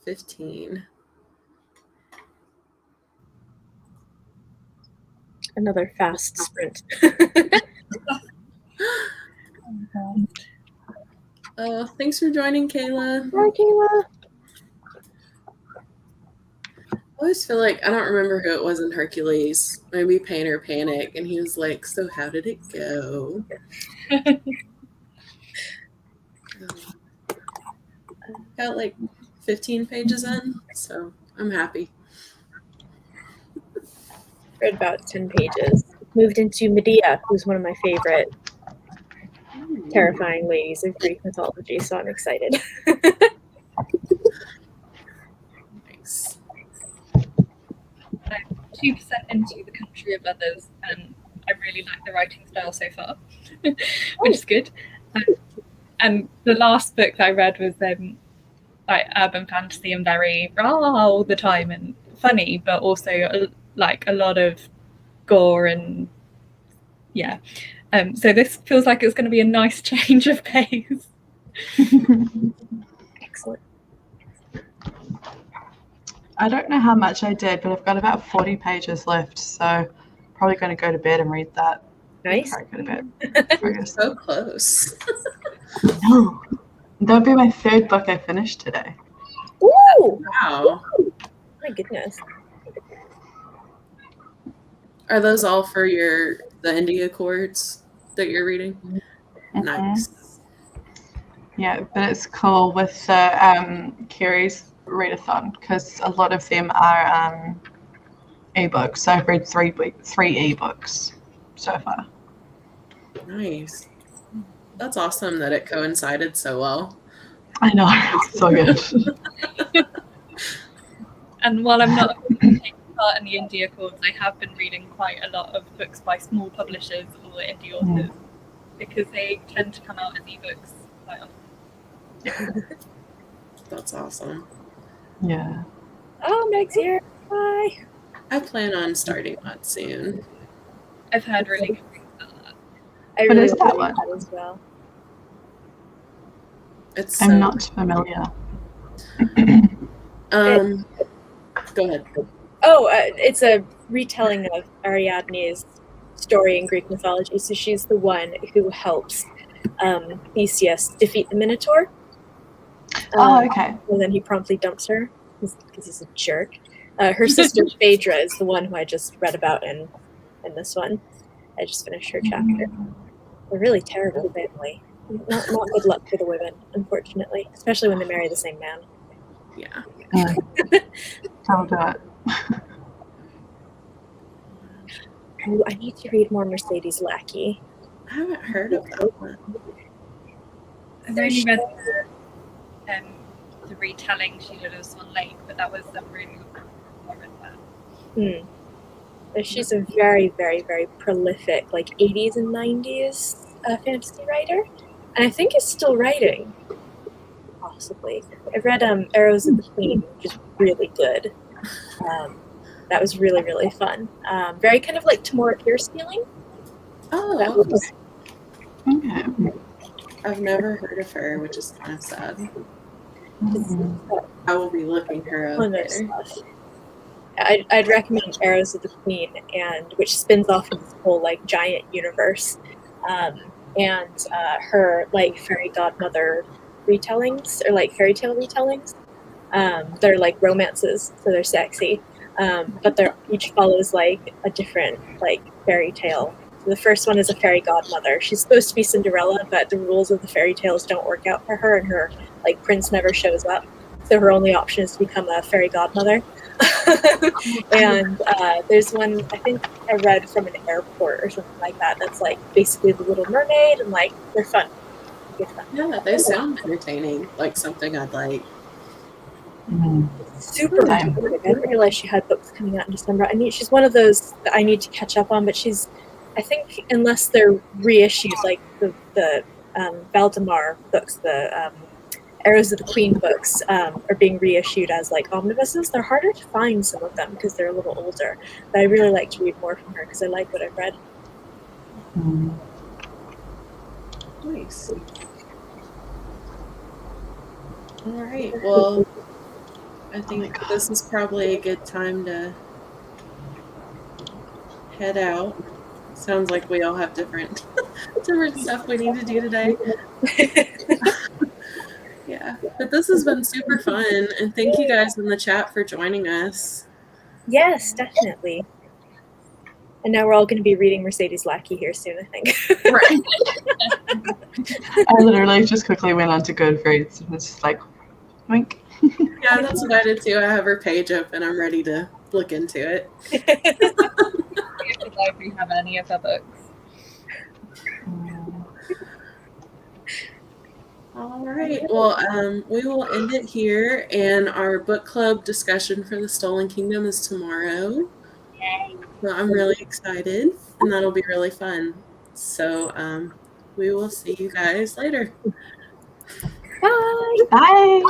15. Another fast sprint. Thanks for joining, Kayla. Hi, Kayla. I always feel like I don't remember who it was in Hercules. Maybe Pain or Panic, and he was like, "So how did it go?" Got like 15 pages in, so I'm happy. Read about 10 pages. Moved into Medea, who's one of my favorite terrifying ladies of Greek mythology, so I'm excited. Nice. I'm 2% into The Country of Others, and I really like the writing style so far, which is good. And the last book that I read was like urban fantasy and very all the time and funny, but also like a lot of gore and yeah. So this feels like it's going to be a nice change of pace. Excellent. I don't know how much I did, but I've got about 40 pages left, so probably going to go to bed and read that. Nice. Before I go to bed. So close. No, that'll be my 3rd book I finished today. Ooh! Wow. My goodness. Are those all for the India chords that you're reading? Mhm. Nice. Yeah, but it's cool with the Carrie's readathon because a lot of them are ebooks. So I've read three ebooks so far. Nice. That's awesome that it coincided so well. I know, it's so good. And while I'm not taking part in the India Accords, I have been reading quite a lot of books by small publishers or indie authors because they tend to come out as ebooks quite often. That's awesome. Yeah. Oh, Meg's here. Hi. I plan on starting that soon. I've heard really good things about that. I What really is that like one? that as well. It's I'm not familiar. Go ahead. Oh, it's a retelling of Ariadne's story in Greek mythology. So she's the one who helps Theseus defeat the Minotaur. Oh, okay. And then he promptly dumps her because he's a jerk. Her sister Phaedra is the one who I just read about in this one. I just finished her chapter. A really terrible family. Not good luck for the women, unfortunately, especially when they marry the same man. Yeah. I'll do it. Ooh, I need to read more Mercedes Lackey. I haven't heard of that one. I've only read the retelling she did of Swan Lake, but that was a really good one. I read that. She's a very, very, very prolific, like 80s and 90s fantasy writer, and I think is still writing, possibly. I read Arrows of the Queen, which is really good. That was really, really fun. Very kind of like Tamora Pierce feeling. Oh, Okay. I've never heard of her, which is kind of sad. I will be looking her up. I'd recommend Arrows of the Queen, and which spins off of this whole like giant universe, and her like fairy godmother retellings or like fairy tale retellings. They're like romances, so they're sexy, but they're each follows like a different like fairy tale. So the first one is a fairy godmother. She's supposed to be Cinderella, but the rules of the fairy tales don't work out for her, and her like prince never shows up. So her only option is to become a fairy godmother. And there's one I think I read from an airport or something like that. That's like basically the Little Mermaid, and like they're fun. Yeah, they sound entertaining. Like something I'd like. Super fun. I didn't realize she had books coming out in December. I mean, she's one of those that I need to catch up on, but she's, I think, unless they're reissued, like the Valdemar books, the Arrows of the Queen books are being reissued as like omnibuses. They're harder to find, some of them, because they're a little older. But I really like to read more from her because I like what I've read. Nice. All right. Well, I think God. this is probably a good time to head out. Sounds like we all have different stuff we need to do today. Yeah. But this has been super fun, and thank you guys in the chat for joining us. Yes, definitely. And now we're all going to be reading Mercedes Lackey here soon, I think. Right. I literally just quickly went on to Goodreads and it's just like, wink. Yeah, that's what I did too. I have her page open. I'm ready to look into it. If the library have any of her books. All right. Well, we will end it here, and our book club discussion for the Stolen Kingdom is tomorrow. Yay! So I'm really excited, and that'll be really fun. So we will see you guys later. Bye. Bye.